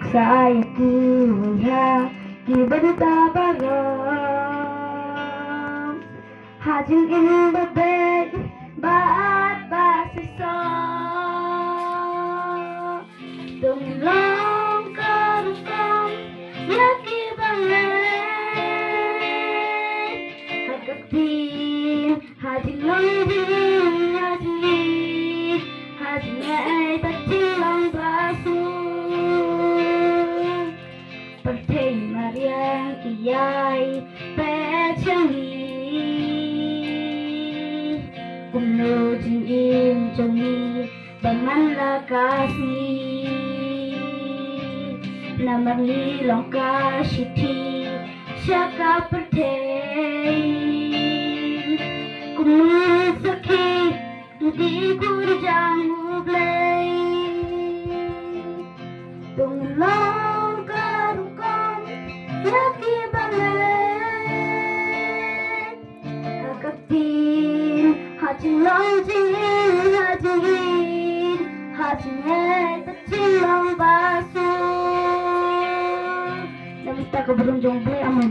saya kira kita bareng hajung in the bed baat basisa tung long karukam yaki banget hakatin hajung long hajung hajung ay tachilang basu Perthei Mariang Kiyai Pechangi Kumno Jing Im Changi Bangan Lakasi Namani Longka Shiti Shaka Perthei Kumno Sakhi Di Kurjang Ublay Tung Long Yaki banget Hakatin Hajing long jingin Hajingin Hajingin Tachilang baso Namita ka berunjong ble aman